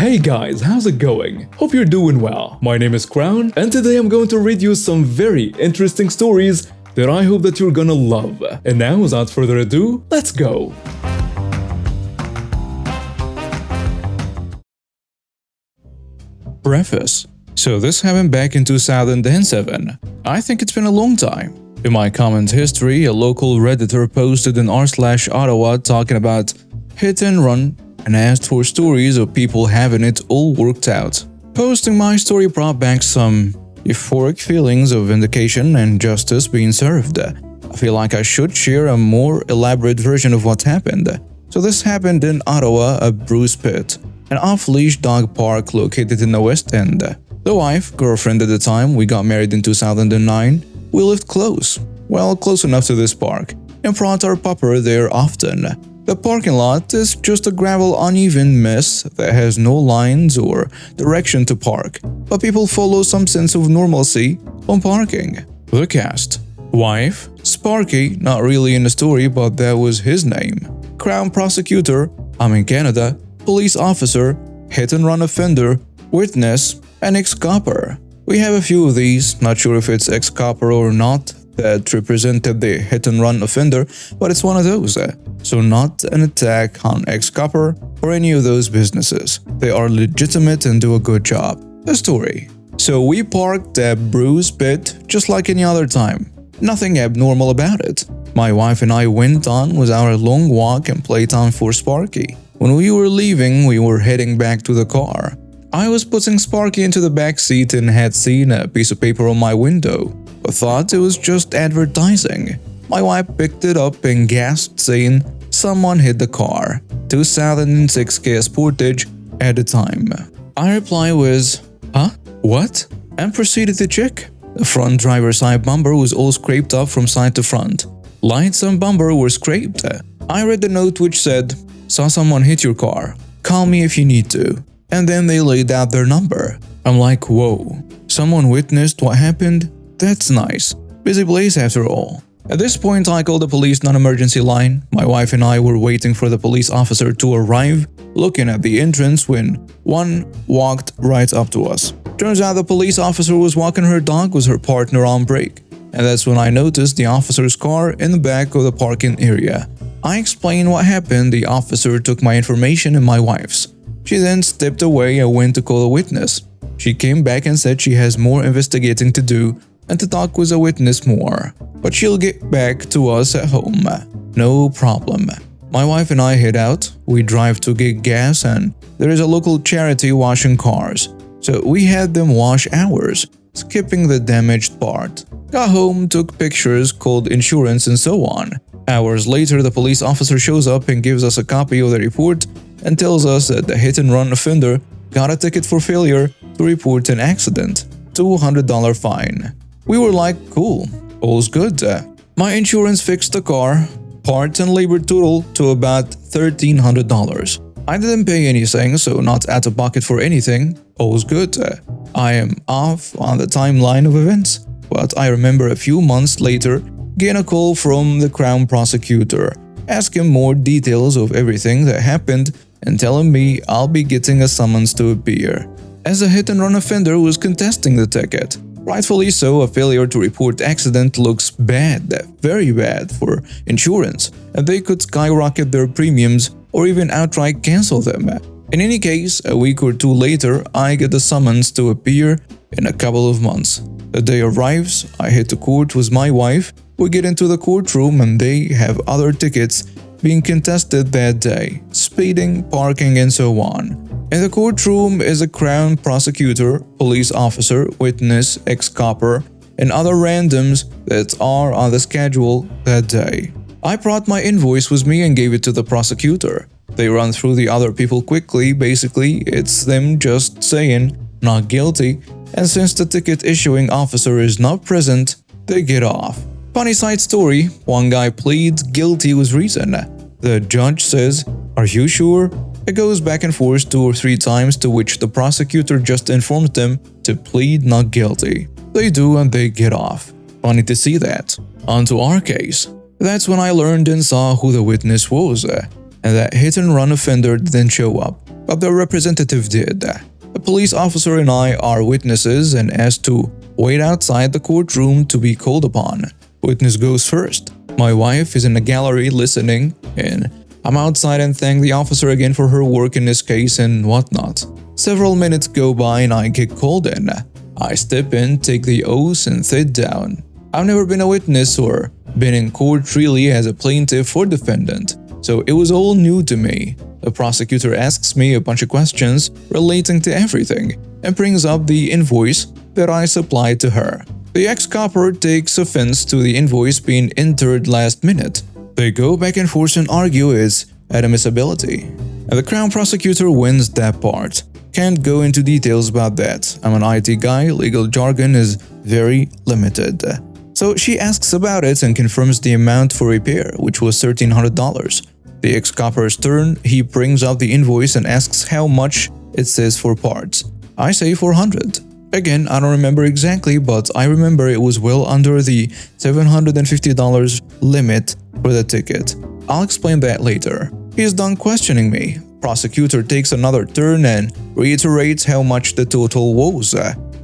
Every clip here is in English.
Hey guys, how's it going? Hope you're doing well. My name is Crown, and today I'm going to read you some very interesting stories that I hope that you're gonna love. And now, without further ado, let's go! Preface. So this happened back in 2007. I think it's been a long time. In my comment history, a local Redditor posted in r/Ottawa talking about hit and run and asked for stories of people having it all worked out. Posting my story brought back some euphoric feelings of vindication and justice being served. I feel like I should share a more elaborate version of what happened. So this happened in Ottawa at Bruce Pit, an off-leash dog park located in the West End. The wife, girlfriend at the time, we got married in 2009, we lived close. Well, close enough to this park, and brought our pupper there often. The parking lot is just a gravel uneven mess that has no lines or direction to park, but people follow some sense of normalcy on parking. The cast. Wife, Sparky, not really in the story but that was his name. Crown prosecutor, I'm in Canada, police officer, hit and run offender, witness, and ex-copper. We have a few of these, not sure if it's ex-copper or not, that represented the hit-and-run offender, but it's one of those. So not an attack on ex-copper or any of those businesses. They are legitimate and do a good job. The story. So we parked at Bruce Pit just like any other time. Nothing abnormal about it. My wife and I went on with our long walk and playtime for Sparky. When we were leaving, we were heading back to the car. I was putting Sparky into the back seat and had seen a piece of paper on my window. I thought it was just advertising. My wife picked it up and gasped, saying, "Someone hit the car. 2006 Kia Sportage at the time." I replied with, "Huh? What?" and proceeded to check. The front driver's side bumper was all scraped up from side to front. Lights and bumper were scraped. I read the note which said, "Saw someone hit your car. Call me if you need to." And then they laid out their number. I'm like, whoa, someone witnessed what happened? That's nice. Busy place after all. At this point, I called the police non-emergency line. My wife and I were waiting for the police officer to arrive, looking at the entrance when one walked right up to us. Turns out the police officer was walking her dog with her partner on break. And that's when I noticed the officer's car in the back of the parking area. I explained what happened. The officer took my information and my wife's. She then stepped away and went to call a witness. She came back and said she has more investigating to do and to talk with a witness more, but she'll get back to us at home. No problem. My wife and I head out. We drive to get gas and there is a local charity washing cars, so we had them wash ours, skipping the damaged part. Got home, took pictures, called insurance and so on. Hours later, the police officer shows up and gives us a copy of the report and tells us that the hit-and-run offender got a ticket for failure to report an accident, $200 fine. We were like, cool, all's good. My insurance fixed the car, parts and labor total to about $1,300. I didn't pay anything, so not out of pocket for anything, all's good. I am off on the timeline of events, but I remember a few months later getting a call from the Crown prosecutor, asking more details of everything that happened and telling me I'll be getting a summons to appear, as a hit-and-run offender was contesting the ticket. Rightfully so, a failure to report accident looks bad, very bad for insurance, and they could skyrocket their premiums or even outright cancel them. In any case, a week or two later, I get the summons to appear in a couple of months. The day arrives, I head to court with my wife. We get into the courtroom and they have other tickets being contested that day, speeding, parking, and so on. In the courtroom is a Crown prosecutor, police officer, witness, ex-copper, and other randoms that are on the schedule that day. I brought my invoice with me and gave it to the prosecutor. They run through the other people quickly. Basically, it's them just saying, not guilty, and since the ticket issuing officer is not present, they get off. Funny side story, one guy pleads guilty with reason. The judge says, "Are you sure?" It goes back and forth 2 or 3 times, to which the prosecutor just informs them to plead not guilty. They do and they get off. Funny to see that. On to our case. That's when I learned and saw who the witness was, and that hit-and-run offender didn't show up. but the representative did. A police officer and I are witnesses and asked to wait outside the courtroom to be called upon. Witness goes first. My wife is in the gallery listening, and I'm outside and thank the officer again for her work in this case and whatnot. Several minutes go by and I get called in. I step in, take the oath, and sit down. I've never been a witness or been in court really as a plaintiff or defendant, so it was all new to me. The prosecutor asks me a bunch of questions relating to everything and brings up the invoice that I supplied to her. The ex-copper takes offense to the invoice being entered last minute. They go back and forth and argue its admissibility, and the Crown prosecutor wins that part. Can't go into details about that. I'm an IT guy, legal jargon is very limited. So she asks about it and confirms the amount for repair, which was $1,300. The ex-copper's turn, he brings up the invoice and asks how much it says for parts. I say $400. Again, I don't remember exactly, but I remember it was well under the $750 limit for the ticket. I'll explain that later. He's done questioning me. Prosecutor takes another turn and reiterates how much the total was.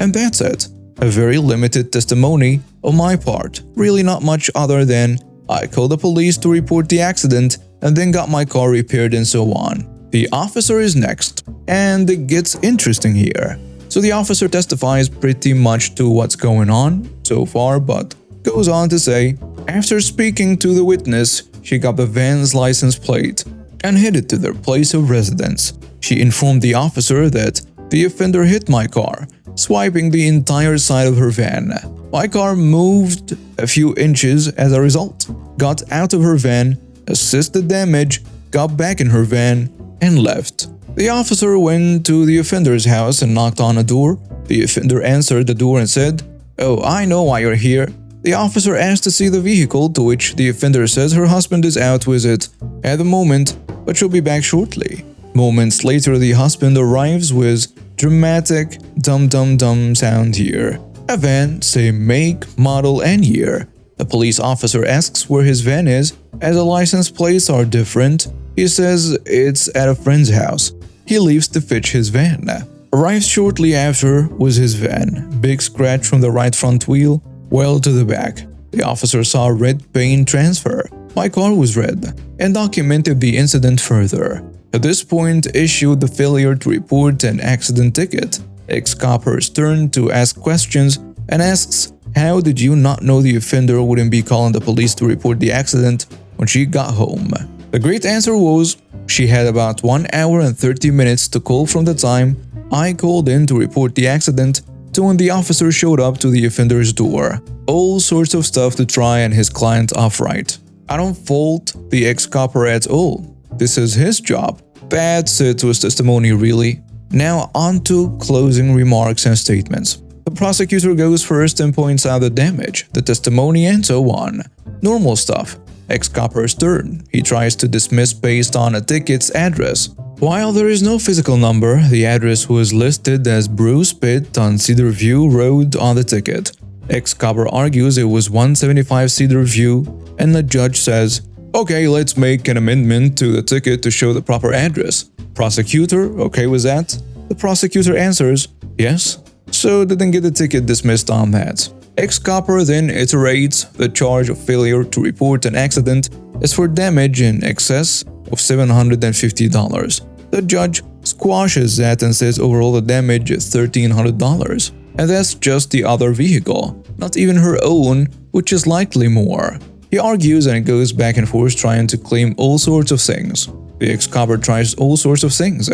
And that's it. A very limited testimony on my part. Really not much other than I called the police to report the accident and then got my car repaired and so on. The officer is next, and it gets interesting here. So the officer testifies pretty much to what's going on so far, but goes on to say, after speaking to the witness, she got the van's license plate and headed to their place of residence. She informed the officer that the offender hit my car, swiping the entire side of her van. My car moved a few inches as a result, got out of her van, assessed the damage, got back in her van, and left. The officer went to the offender's house and knocked on a door. The offender answered the door and said, "Oh, I know why you're here." The officer asked to see the vehicle, to which the offender says her husband is out with it at the moment, but she'll be back shortly. Moments later, the husband arrives with dramatic dum-dum-dum sound here. A van, same make, model, and year. The police officer asks where his van is, as the license plates are different. He says it's at a friend's house. He leaves to fetch his van. Arrives shortly after with his van. Big scratch from the right front wheel, well to the back. The officer saw red paint transfer. My car was red, and documented the incident further. At this point, issued the failure to report an accident ticket. Ex-copper's turn to ask questions and asks, how did you not know the offender wouldn't be calling the police to report the accident when she got home? The great answer was, she had about 1 hour and 30 minutes to call from the time I called in to report the accident to when the officer showed up to the offender's door. All sorts of stuff to try and his client off right. I don't fault the ex-copper at all. This is his job. That's it to his testimony really. Now on to closing remarks and statements. The prosecutor goes first and points out the damage, the testimony, and so on. Normal stuff. Ex-copper's turn. He tries to dismiss based on a ticket's address. While there is no physical number, the address was listed as Bruce Pitt on Cedar View Road on the ticket. Ex-copper argues it was 175 Cedar View, and the judge says, "Okay, let's make an amendment to the ticket to show the proper address." Prosecutor, okay with that? The prosecutor answers, "Yes." So didn't get the ticket dismissed on that. Ex-copper then iterates the charge of failure to report an accident is for damage in excess of $750. The judge squashes that and says overall the damage is $1,300. And that's just the other vehicle, not even her own, which is likely more. He argues and goes back and forth trying to claim all sorts of things. The ex-copper tries all sorts of things,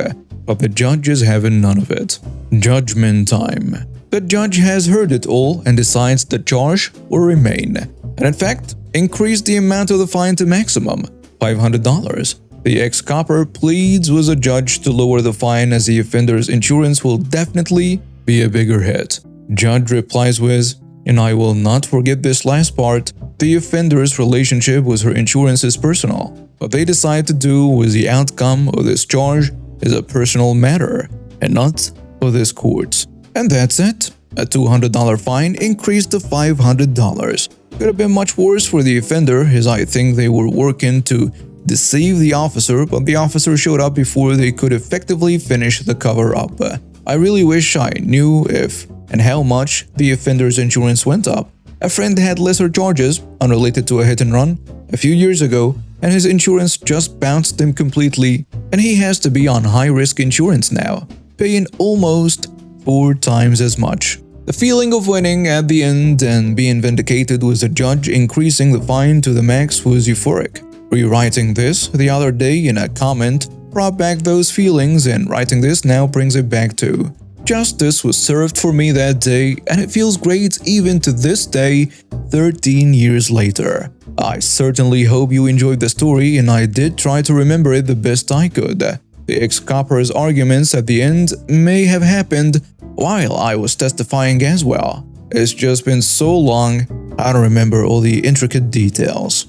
but the judge is having none of it. Judgment time. The judge has heard it all and decides the charge will remain, and in fact, increase the amount of the fine to maximum, $500. The ex-copper pleads with the judge to lower the fine as the offender's insurance will definitely be a bigger hit. Judge replies with, "And I will not forget this last part, the offender's relationship with her insurance is personal. What they decide to do with the outcome of this charge is a personal matter, and not for this court." And that's it. A $200 fine increased to $500. Could have been much worse for the offender, as I think they were working to deceive the officer, but the officer showed up before they could effectively finish the cover-up. I really wish I knew if and how much the offender's insurance went up. A friend had lesser charges, unrelated to a hit and run, a few years ago, and his insurance just bounced him completely, and he has to be on high-risk insurance now, paying almost 4 times as much. The feeling of winning at the end and being vindicated with the judge increasing the fine to the max was euphoric. Rewriting this the other day in a comment brought back those feelings, and writing this now brings it back too. Justice was served for me that day, and it feels great even to this day, 13 years later. I certainly hope you enjoyed the story, and I did try to remember it the best I could. The ex-copper's arguments at the end may have happened while I was testifying as well. It's just been so long, I don't remember all the intricate details.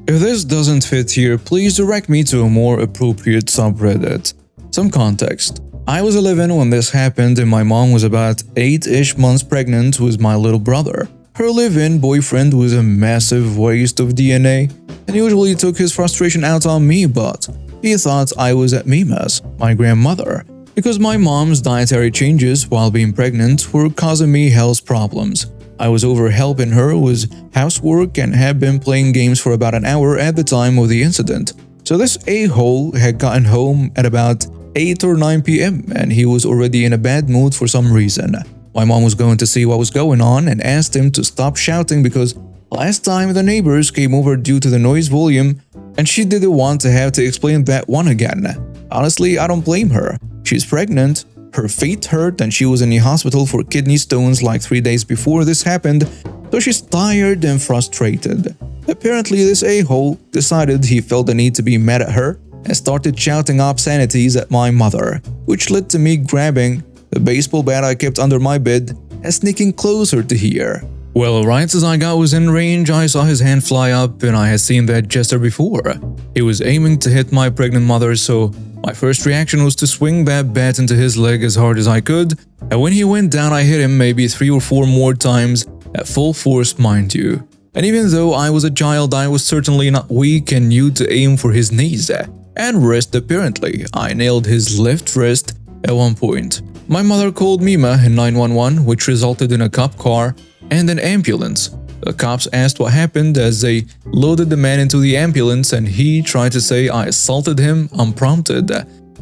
If this doesn't fit here, please direct me to a more appropriate subreddit. Some context. I was 11 when this happened, and my mom was about 8-ish months pregnant with my little brother. Her live-in boyfriend was a massive waste of DNA and usually took his frustration out on me, but he thought I was at Mima's, my grandmother, because my mom's dietary changes while being pregnant were causing me health problems. I was over helping her with housework and had been playing games for about an hour at the time of the incident. So this a-hole had gotten home at about 8 or 9 p.m. and he was already in a bad mood for some reason. My mom was going to see what was going on and asked him to stop shouting because last time the neighbors came over due to the noise volume, and she didn't want to have to explain that one again. Honestly, I don't blame her. She's pregnant, her feet hurt, and she was in the hospital for kidney stones like 3 days before this happened, so she's tired and frustrated. Apparently, this a-hole decided he felt the need to be mad at her and started shouting obscenities at my mother, which led to me grabbing the baseball bat I kept under my bed and sneaking closer to hear. Well, right as I got within range, I saw his hand fly up, and I had seen that gesture before. He was aiming to hit my pregnant mother, so my first reaction was to swing that bat into his leg as hard as I could, and when he went down I hit him maybe 3 or 4 more times, at full force mind you. And even though I was a child, I was certainly not weak and knew to aim for his knees and wrist apparently. I nailed his left wrist at one point. My mother called Mima in 911, which resulted in a cop car and an ambulance. The cops asked what happened as they loaded the man into the ambulance, and he tried to say I assaulted him unprompted.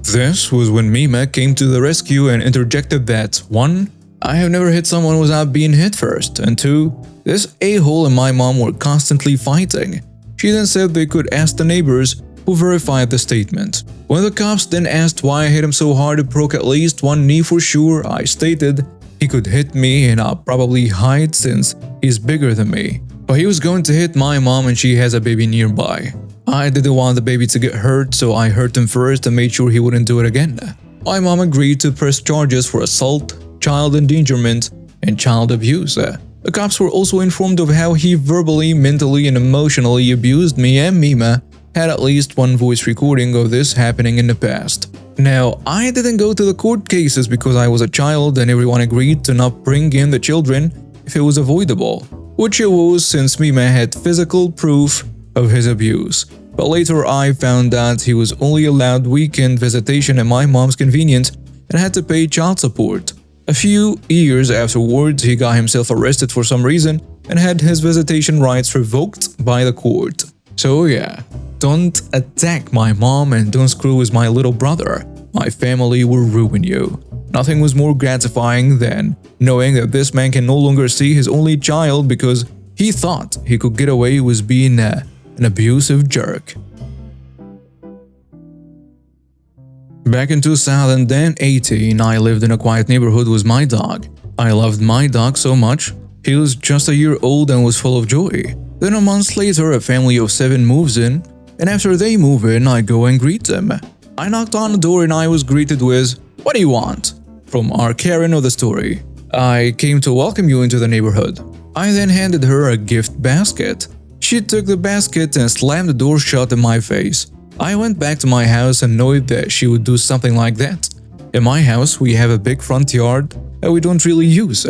This was when Mima came to the rescue and interjected that 1. I have never hit someone without being hit first, and 2. This a-hole and my mom were constantly fighting. She then said they could ask the neighbors, who verified the statement. When the cops then asked why I hit him so hard it broke at least one knee for sure, I stated he could hit me and I'll probably hide since he's bigger than me. But he was going to hit my mom and she has a baby nearby. I didn't want the baby to get hurt, so I hurt him first and made sure he wouldn't do it again. My mom agreed to press charges for assault, child endangerment, and child abuse. The cops were also informed of how he verbally, mentally, and emotionally abused me, and Mima had at least one voice recording of this happening in the past. Now, I didn't go to the court cases because I was a child and everyone agreed to not bring in the children if it was avoidable, which it was since Mima had physical proof of his abuse. But later I found out he was only allowed weekend visitation at my mom's convenience and had to pay child support. A few years afterwards, he got himself arrested for some reason and had his visitation rights revoked by the court. So yeah, don't attack my mom and don't screw with my little brother. My family will ruin you. Nothing was more gratifying than knowing that this man can no longer see his only child because he thought he could get away with being an abusive jerk. Back in 2018, I lived in a quiet neighborhood with my dog. I loved my dog so much. He was just a year old and was full of joy. Then a month later, a family of 7 moves in, and after they move in, I go and greet them. I knocked on the door and I was greeted with, "What do you want?" from our Karen of the story. "I came to welcome you into the neighborhood." I then handed her a gift basket. She took the basket and slammed the door shut in my face. I went back to my house and knew that she would do something like that. In my house, we have a big front yard that we don't really use.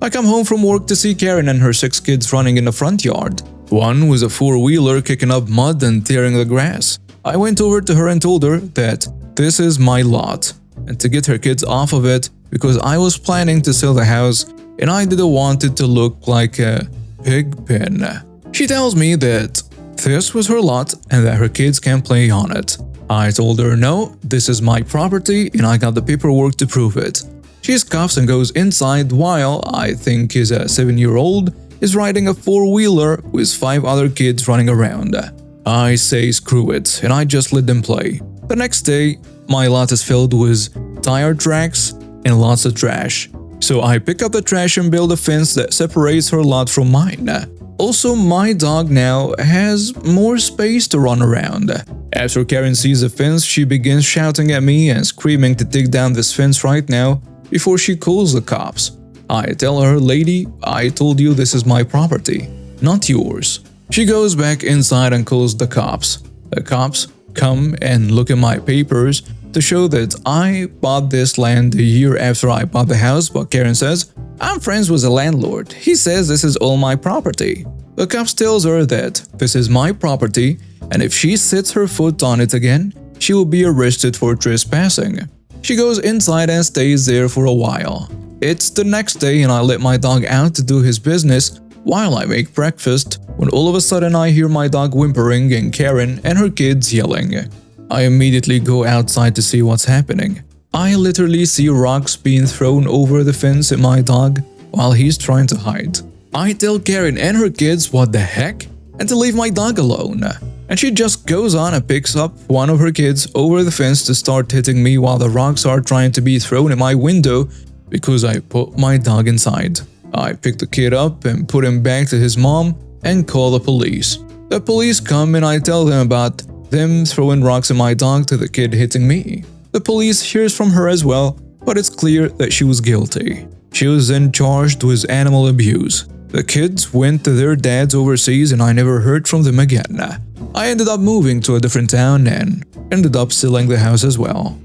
I come home from work to see Karen and her 6 kids running in the front yard. One was a four-wheeler kicking up mud and tearing the grass. I went over to her and told her that this is my lot and to get her kids off of it because I was planning to sell the house and I didn't want it to look like a pig pen. She tells me that this was her lot and that her kids can play on it. I told her no, this is my property and I got the paperwork to prove it. She scoffs and goes inside while I think is a 7-year-old is riding a four-wheeler with 5 other kids running around. I say screw it and I just let them play. The next day, my lot is filled with tire tracks and lots of trash. So I pick up the trash and build a fence that separates her lot from mine. Also, my dog now has more space to run around. After Karen sees the fence, she begins shouting at me and screaming to take down this fence right now before she calls the cops. I tell her, lady, I told you this is my property, not yours. She goes back inside and calls the cops. The cops come and look at my papers to show that I bought this land a year after I bought the house, but Karen says, I'm friends with the landlord. He says this is all my property. The cops tells her that this is my property and if she sets her foot on it again, she will be arrested for trespassing. She goes inside and stays there for a while. It's the next day and I let my dog out to do his business while I make breakfast when all of a sudden I hear my dog whimpering and Karen and her kids yelling. I immediately go outside to see what's happening. I literally see rocks being thrown over the fence at my dog while he's trying to hide. I tell Karen and her kids what the heck and to leave my dog alone. And she just goes on and picks up one of her kids over the fence to start hitting me while the rocks are trying to be thrown at my window because I put my dog inside. I pick the kid up and put him back to his mom and call the police. The police come and I tell them about them throwing rocks at my dog to the kid hitting me. The police hears from her as well, but it's clear that she was guilty. She was then charged with animal abuse. The kids went to their dads overseas and I never heard from them again. I ended up moving to a different town and ended up selling the house as well.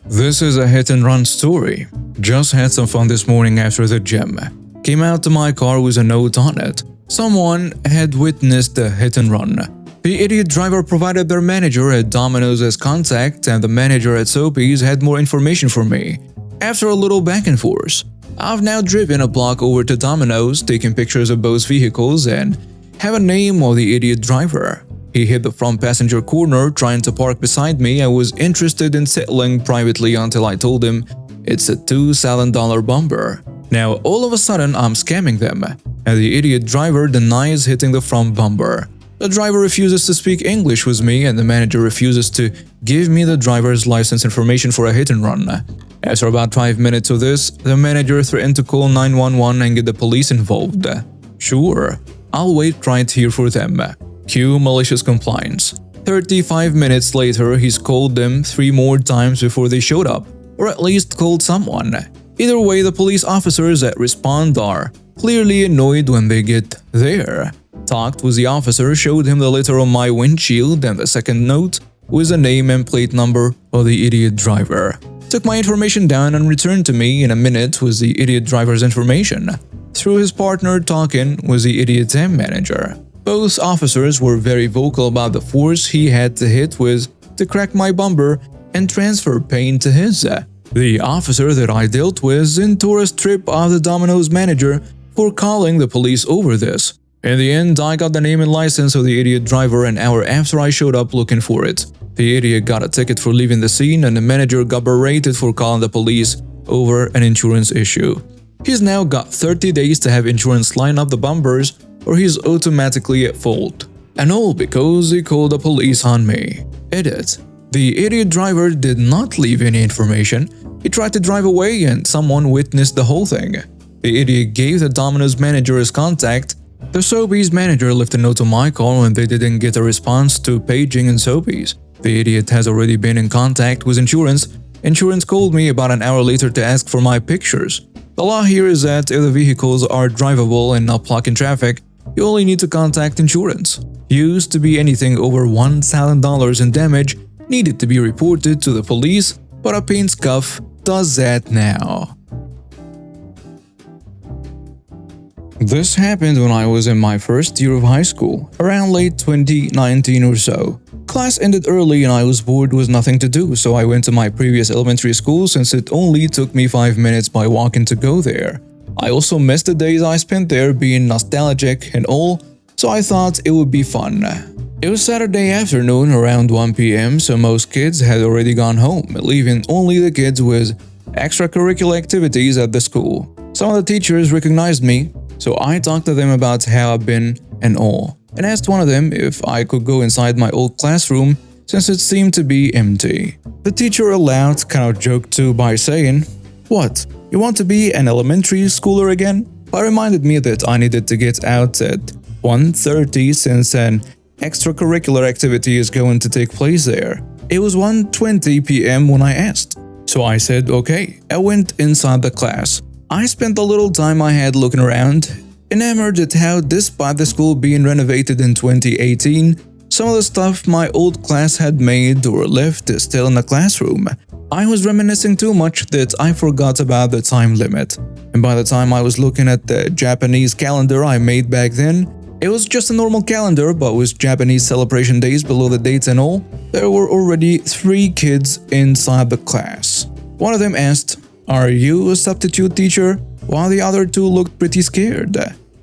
This is a hit-and-run story. Just had some fun this morning after the gym. Came out to my car with a note on it. Someone had witnessed the hit-and-run. The idiot driver provided their manager at Domino's as contact and the manager at Soapy's had more information for me. After a little back and forth, I've now driven a block over to Domino's, taken pictures of both vehicles and have a name of the idiot driver. He hit the front passenger corner trying to park beside me and was interested in settling privately until I told him it's a $2,000 bumper. Now all of a sudden I'm scamming them, and the idiot driver denies hitting the front bumper. The driver refuses to speak English with me and the manager refuses to give me the driver's license information for a hit-and-run. After about 5 minutes of this, the manager threatened to call 911 and get the police involved. Sure, I'll wait right here for them. Cue malicious compliance. 35 minutes later, he's called them 3 more times before they showed up, or at least called someone. Either way, the police officers that respond are clearly annoyed when they get there. Talked with the officer, showed him the letter on my windshield and the second note with the name and plate number of the idiot driver. Took my information down and returned to me in a minute with the idiot driver's information, through his partner talking with the idiot's manager. Both officers were very vocal about the force he had to hit with to crack my bumper and transfer pain to his. The officer that I dealt with then tore a strip of the Domino's manager for calling the police over this. In the end, I got the name and license of the idiot driver an hour after I showed up looking for it. The idiot got a ticket for leaving the scene and the manager got berated for calling the police over an insurance issue. He's now got 30 days to have insurance line up the bumpers or he's automatically at fault. And all because he called the police on me. Edit. The idiot driver did not leave any information. He tried to drive away and someone witnessed the whole thing. The idiot gave the Domino's manager his contact. The Soapy's manager left a note on my call when they didn't get a response to paging in Soapy's. The idiot has already been in contact with insurance. Insurance called me about an hour later to ask for my pictures. The law here is that if the vehicles are drivable and not blocking traffic, you only need to contact insurance. Used to be anything over $1,000 in damage needed to be reported to the police, but a paint scuff does that now. This happened when I was in my first year of high school, around late 2019 or so. Class ended early and I was bored with nothing to do, so I went to my previous elementary school since it only took me 5 minutes by walking to go there. I also missed the days I spent there being nostalgic and all, so I thought it would be fun. It was Saturday afternoon around 1 p.m, so most kids had already gone home, leaving only the kids with extracurricular activities at the school. Some of the teachers recognized me, so I talked to them about how I've been and all, and asked one of them if I could go inside my old classroom since it seemed to be empty. The teacher aloud kind of joked too by saying, "What, you want to be an elementary schooler again?" I reminded me that I needed to get out at 1:30 since an extracurricular activity is going to take place there. It was 1:20 p.m. when I asked, so I said okay. I went inside the class. I spent the little time I had looking around, enamored at how, despite the school being renovated in 2018, some of the stuff my old class had made or left is still in the classroom. I was reminiscing too much that I forgot about the time limit, and by the time I was looking at the Japanese calendar I made back then, it was just a normal calendar but with Japanese celebration days below the dates and all. There were already 3 kids inside the class. One of them asked, "Are you a substitute teacher?" while the other 2 looked pretty scared.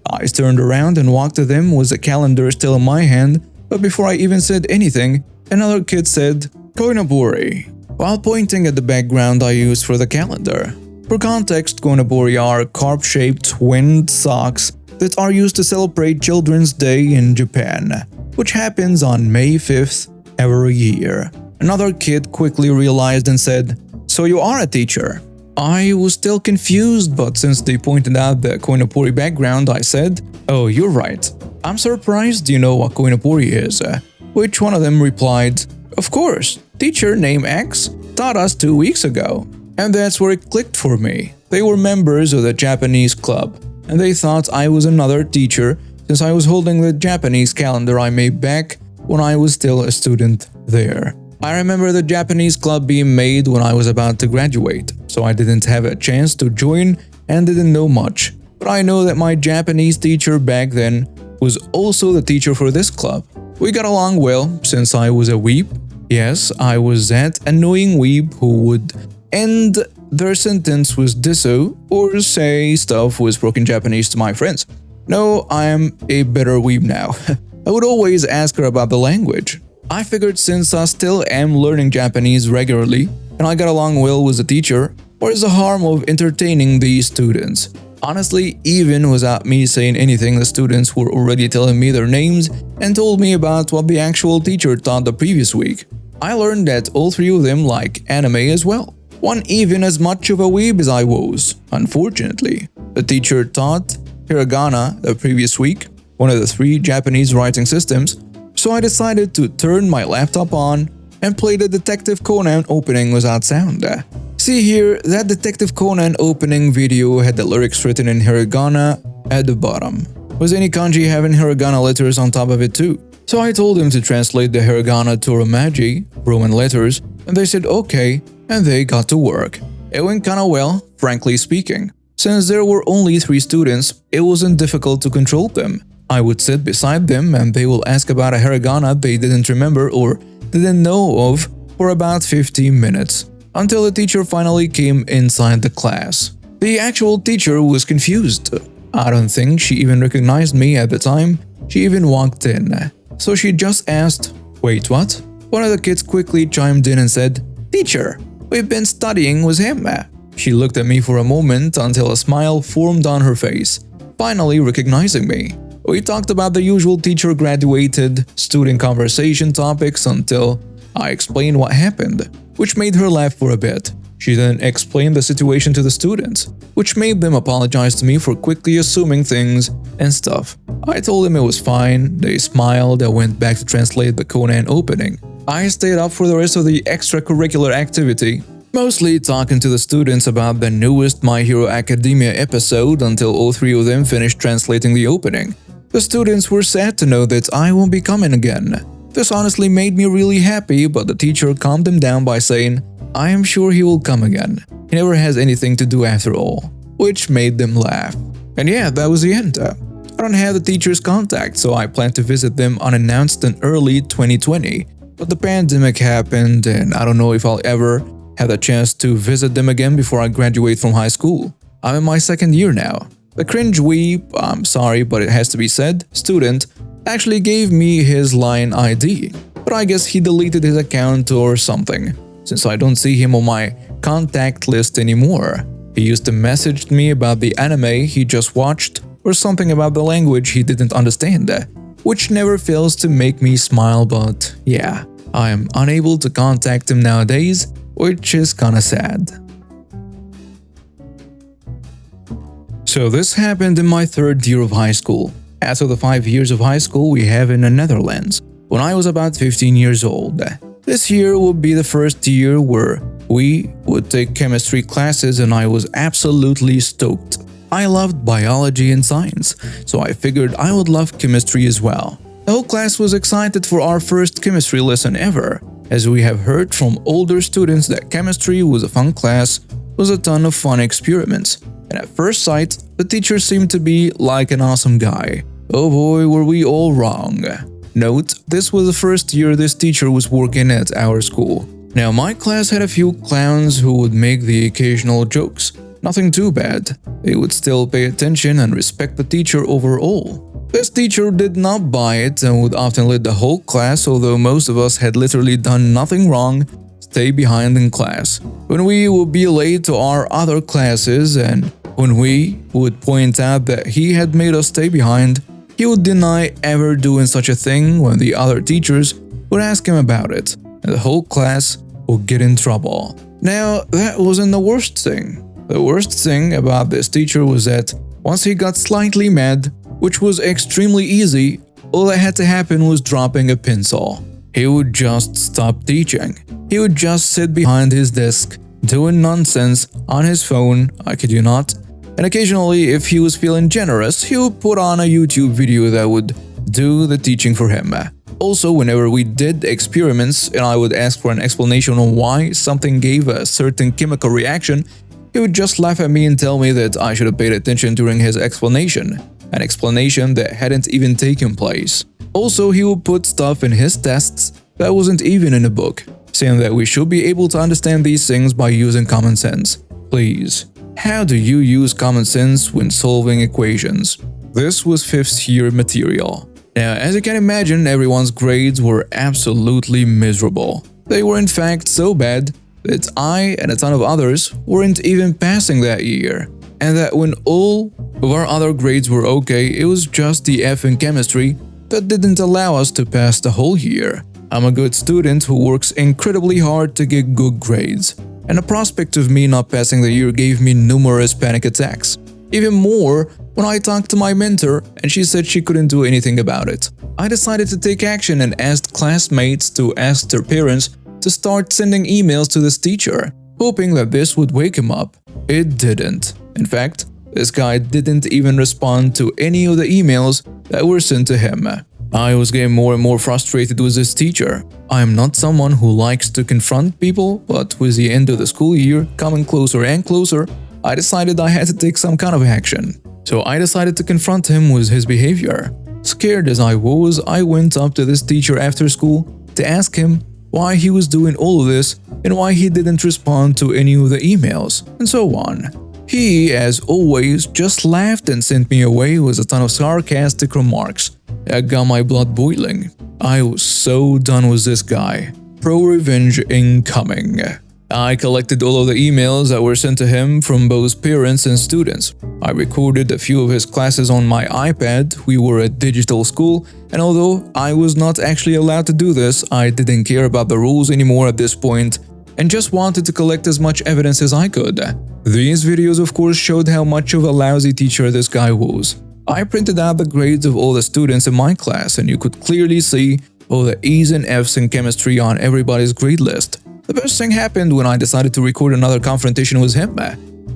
I turned around and walked to them with the calendar still in my hand, but before I even said anything, another kid said, "Koinobori," while pointing at the background I used for the calendar. For context, koinobori are carp-shaped winged socks that are used to celebrate Children's Day in Japan, which happens on May 5th every year. Another kid quickly realized and said, "So you are a teacher?" I was still confused, but since they pointed out the koinobori background, I said, "Oh, you're right. I'm surprised you know what koinobori is." Which one of them replied, "Of course, teacher name X taught us 2 weeks ago." And that's where it clicked for me. They were members of the Japanese club, and they thought I was another teacher since I was holding the Japanese calendar I made back when I was still a student there. I remember the Japanese club being made when I was about to graduate, so I didn't have a chance to join and didn't know much. But I know that my Japanese teacher back then was also the teacher for this club. We got along well since I was a weeb. Yes, I was that annoying weeb who would end their sentence with disso or say stuff with broken Japanese to my friends. No, I am a better weeb now. I would always ask her about the language. I figured since I still am learning Japanese regularly and I got along well with the teacher, what is the harm of entertaining these students? Honestly, even without me saying anything, the students were already telling me their names and told me about what the actual teacher taught the previous week. I learned that all 3 of them like anime as well. One even as much of a weeb as I was, unfortunately. The teacher taught hiragana the previous week, one of the 3 Japanese writing systems, so I decided to turn my laptop on and play the Detective Conan opening without sound. See here, that Detective Conan opening video had the lyrics written in hiragana at the bottom, with any kanji having hiragana letters on top of it too. So I told him to translate the hiragana to Romaji, Roman letters, and they said okay, and they got to work. It went kinda well, frankly speaking. Since there were only 3 students, it wasn't difficult to control them. I would sit beside them and they will ask about a hiragana they didn't remember or didn't know of for about 15 minutes, until the teacher finally came inside the class. The actual teacher was confused. I don't think she even recognized me at the time she even walked in. So she just asked, "Wait, what?" One of the kids quickly chimed in and said, "Teacher, we've been studying with him." She looked at me for a moment until a smile formed on her face, finally recognizing me. We talked about the usual teacher-graduated student conversation topics until I explained what happened, which made her laugh for a bit. She then explained the situation to the students, which made them apologize to me for quickly assuming things and stuff. I told them it was fine, they smiled, and went back to translate the Conan opening. I stayed up for the rest of the extracurricular activity, mostly talking to the students about the newest My Hero Academia episode until all 3 of them finished translating the opening. The students were sad to know that I won't be coming again. This honestly made me really happy, but the teacher calmed them down by saying, "I am sure he will come again. He never has anything to do after all," which made them laugh. And yeah, that was the end. I don't have the teacher's contact, so I plan to visit them unannounced in early 2020. But the pandemic happened, and I don't know if I'll ever have the chance to visit them again before I graduate from high school. I'm in my second year now. The cringe weep, I'm sorry but it has to be said, student actually gave me his line ID. But I guess he deleted his account or something, since I don't see him on my contact list anymore. He used to message me about the anime he just watched or something about the language he didn't understand, which never fails to make me smile, but yeah, I am unable to contact him nowadays, which is kinda sad. So this happened in my third year of high school. After the 5 years of high school we have in the Netherlands, when I was about 15 years old. This year would be the first year where we would take chemistry classes and I was absolutely stoked. I loved biology and science, so I figured I would love chemistry as well. The whole class was excited for our first chemistry lesson ever, as we have heard from older students that chemistry was a fun class, was a ton of fun experiments, and at first sight, the teacher seemed to be like an awesome guy. Oh boy, were we all wrong. Note, this was the first year this teacher was working at our school. Now my class had a few clowns who would make the occasional jokes. Nothing too bad. They would still pay attention and respect the teacher overall. This teacher did not buy it and would often let the whole class, although most of us had literally done nothing wrong, stay behind in class. When we would be late to our other classes and when we would point out that he had made us stay behind, he would deny ever doing such a thing when the other teachers would ask him about it, and the whole class would get in trouble. Now, that wasn't the worst thing. The worst thing about this teacher was that once he got slightly mad, which was extremely easy, all that had to happen was dropping a pencil. He would just stop teaching. He would just sit behind his desk, doing nonsense on his phone, I kid you not, and occasionally if he was feeling generous, he would put on a YouTube video that would do the teaching for him. Also, whenever we did experiments and I would ask for an explanation on why something gave a certain chemical reaction, he would just laugh at me and tell me that I should have paid attention during his explanation, an explanation that hadn't even taken place. Also, he would put stuff in his tests that wasn't even in a book, saying that we should be able to understand these things by using common sense. Please, how do you use common sense when solving equations? This was 5th year material. Now, as you can imagine, everyone's grades were absolutely miserable. They were in fact so bad that I and a ton of others weren't even passing that year, and that when all of our other grades were okay, it was just the F in chemistry that didn't allow us to pass the whole year. I'm a good student who works incredibly hard to get good grades, and the prospect of me not passing the year gave me numerous panic attacks. Even more when I talked to my mentor and she said she couldn't do anything about it. I decided to take action and asked classmates to ask their parents to start sending emails to this teacher, hoping that this would wake him up. It didn't. In fact, this guy didn't even respond to any of the emails that were sent to him. I was getting more and more frustrated with this teacher. I am not someone who likes to confront people, but with the end of the school year coming closer and closer, I decided I had to take some kind of action. So I decided to confront him with his behavior. Scared as I was, I went up to this teacher after school to ask him why he was doing all of this and why he didn't respond to any of the emails, and so on. He, as always, just laughed and sent me away with a ton of sarcastic remarks. That got my blood boiling. I was so done with this guy. Pro-revenge incoming. I collected all of the emails that were sent to him from both parents and students. I recorded a few of his classes on my iPad. We were a digital school, and although I was not actually allowed to do this, I didn't care about the rules anymore at this point and just wanted to collect as much evidence as I could. These videos of course showed how much of a lousy teacher this guy was. I printed out the grades of all the students in my class and you could clearly see all the E's and F's in chemistry on everybody's grade list. The best thing happened when I decided to record another confrontation with him,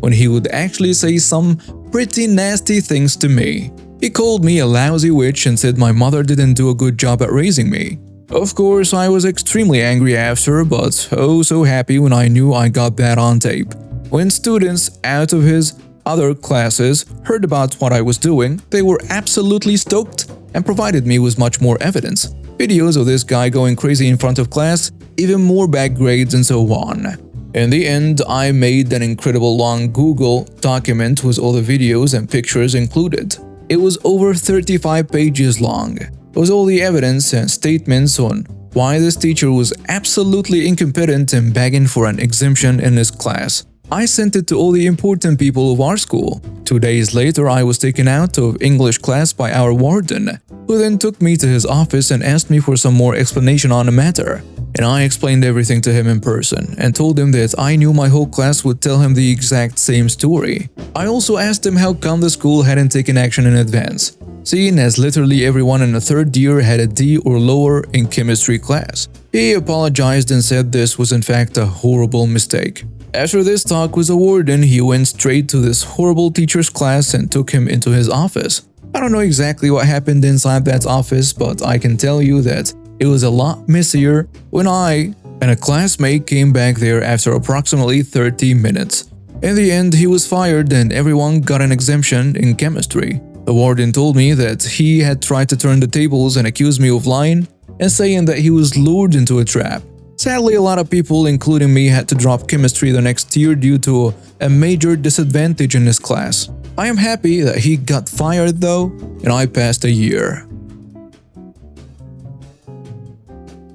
when he would actually say some pretty nasty things to me. He called me a lousy witch and said my mother didn't do a good job at raising me. Of course, I was extremely angry after, but oh so happy when I knew I got that on tape. When students, out of his other classes heard about what I was doing, they were absolutely stoked and provided me with much more evidence. Videos of this guy going crazy in front of class, even more bad grades and so on. In the end, I made an incredible long Google document with all the videos and pictures included. It was over 35 pages long. It was all the evidence and statements on why this teacher was absolutely incompetent and begging for an exemption in his class. I sent it to all the important people of our school. 2 days later, I was taken out of English class by our warden, who then took me to his office and asked me for some more explanation on the matter. And I explained everything to him in person and told him that I knew my whole class would tell him the exact same story. I also asked him how come the school hadn't taken action in advance, seeing as literally everyone in the third year had a D or lower in chemistry class. He apologized and said this was in fact a horrible mistake. After this talk with the warden, he went straight to this horrible teacher's class and took him into his office. I don't know exactly what happened inside that office, but I can tell you that it was a lot messier when I and a classmate came back there after approximately 30 minutes. In the end, he was fired and everyone got an exemption in chemistry. The warden told me that he had tried to turn the tables and accuse me of lying and saying that he was lured into a trap. Sadly, a lot of people, including me, had to drop chemistry the next year due to a major disadvantage in his class. I am happy that he got fired though, and I passed a year.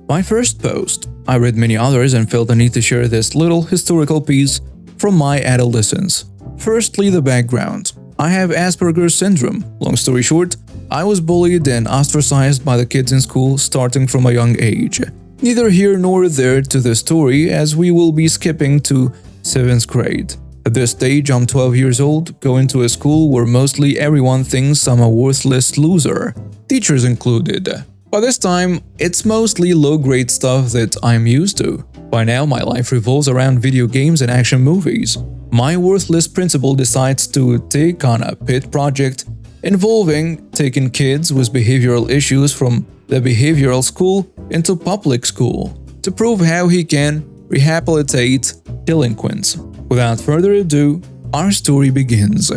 My first post. I read many others and felt the need to share this little historical piece from my adolescence. Firstly, the background. I have Asperger's syndrome. Long story short, I was bullied and ostracized by the kids in school starting from a young age. Neither here nor there to the story, as we will be skipping to 7th grade. At this stage, I'm 12 years old, going to a school where mostly everyone thinks I'm a worthless loser, teachers included. By this time, it's mostly low-grade stuff that I'm used to. By now, my life revolves around video games and action movies. My worthless principal decides to take on a pet project involving taking kids with behavioral issues from the behavioral school into public school to prove how he can rehabilitate delinquents. Without further ado, our story begins.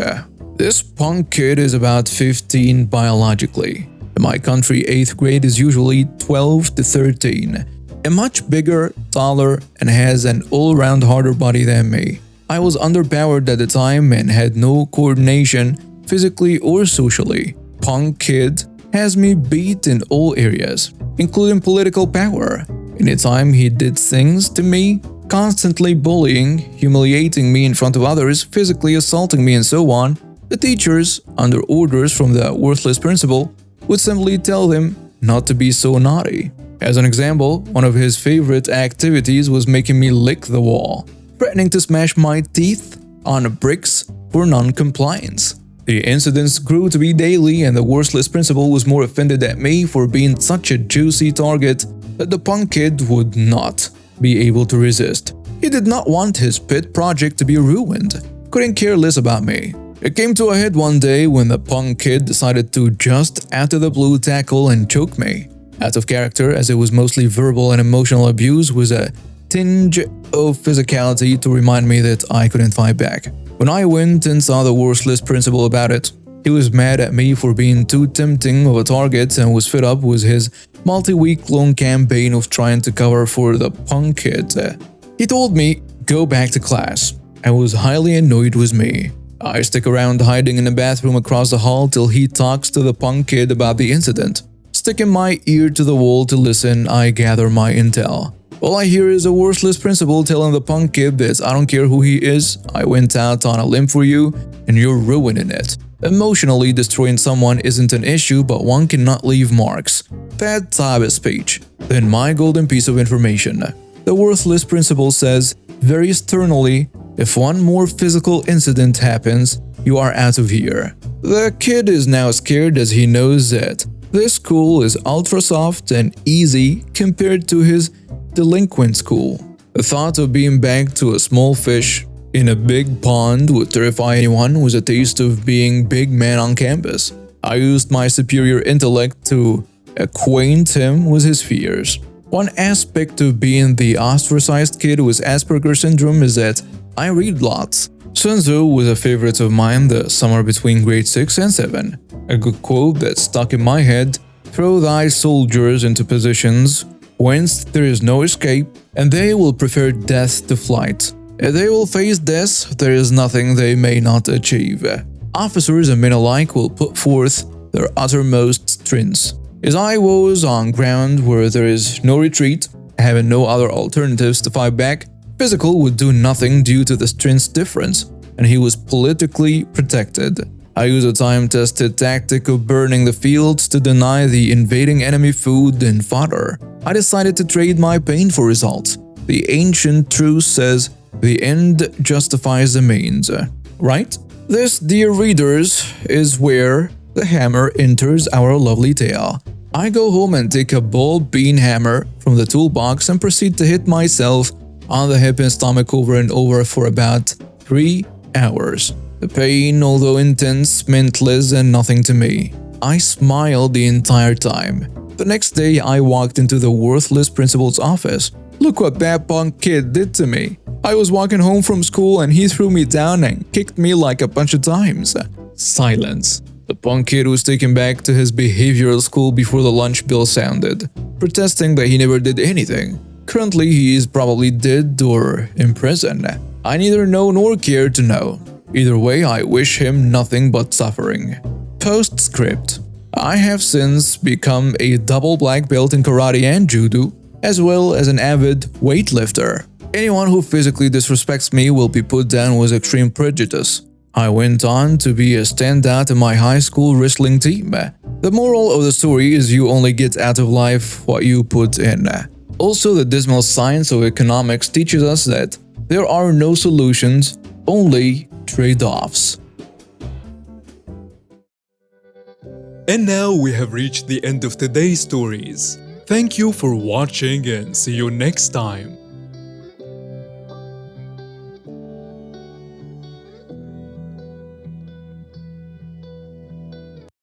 This punk kid is about 15 biologically. In my country, 8th grade is usually 12 to 13. A much bigger, taller, and has an all-around harder body than me. I was underpowered at the time and had no coordination physically or socially. Punk kid has me beat in all areas, including political power. Anytime he did things to me, constantly bullying, humiliating me in front of others, physically assaulting me and so on, the teachers, under orders from the worthless principal, would simply tell him not to be so naughty. As an example, one of his favorite activities was making me lick the wall, threatening to smash my teeth on bricks for non-compliance. The incidents grew to be daily, and the worthless principal was more offended at me for being such a juicy target that the punk kid would not be able to resist. He did not want his pet project to be ruined, couldn't care less about me. It came to a head one day when the punk kid decided to just out of the blue tackle and choke me. Out of character, as it was mostly verbal and emotional abuse with a tinge of physicality to remind me that I couldn't fight back. When I went and saw the worthless principal about it, he was mad at me for being too tempting of a target and was fed up with his multi-week long campaign of trying to cover for the punk kid. He told me, go back to class, and was highly annoyed with me. I stick around hiding in the bathroom across the hall till he talks to the punk kid about the incident. Sticking my ear to the wall to listen, I gather my intel. All I hear is a worthless principal telling the punk kid that I don't care who he is, I went out on a limb for you, and you're ruining it. Emotionally destroying someone isn't an issue, but one cannot leave marks. That type of speech. Then my golden piece of information. The worthless principal says, very sternly, if one more physical incident happens, you are out of here. The kid is now scared as he knows that this school is ultra soft and easy compared to his delinquent school. The thought of being back to a small fish in a big pond would terrify anyone with a taste of being big man on campus. I used my superior intellect to acquaint him with his fears. One aspect of being the ostracized kid with Asperger's syndrome is that I read lots. Sun Tzu was a favorite of mine the summer between grade 6 and 7. A good quote that stuck in my head: "Throw thy soldiers into positions whence there is no escape, and they will prefer death to flight. If they will face death, there is nothing they may not achieve." Officers and men alike will put forth their uttermost strength. As I was on ground where there is no retreat, having no other alternatives to fight back, physical would do nothing due to the strength difference, and he was politically protected. I used a time-tested tactic of burning the fields to deny the invading enemy food and fodder. I decided to trade my pain for results. The ancient truth says, "The end justifies the means." Right? This, dear readers, is where the hammer enters our lovely tale. I go home and take a ball bean hammer from the toolbox and proceed to hit myself on the hip and stomach over and over for about 3 hours. The pain, although intense, meant less than nothing to me. I smiled the entire time. The next day, I walked into the worthless principal's office. "Look what that punk kid did to me. I was walking home from school and he threw me down and kicked me like a bunch of times." Silence. The punk kid was taken back to his behavioral school before the lunch bell sounded, protesting that he never did anything. Currently, he is probably dead or in prison. I neither know nor care to know. Either way, I wish him nothing but suffering. Postscript. I have since become a double black belt in karate and judo, as well as an avid weightlifter. Anyone who physically disrespects me will be put down with extreme prejudice. I went on to be a standout in my high school wrestling team. The moral of the story is you only get out of life what you put in. Also, the dismal science of economics teaches us that there are no solutions, only trade-offs. And now we have reached the end of today's stories. Thank you for watching and see you next time.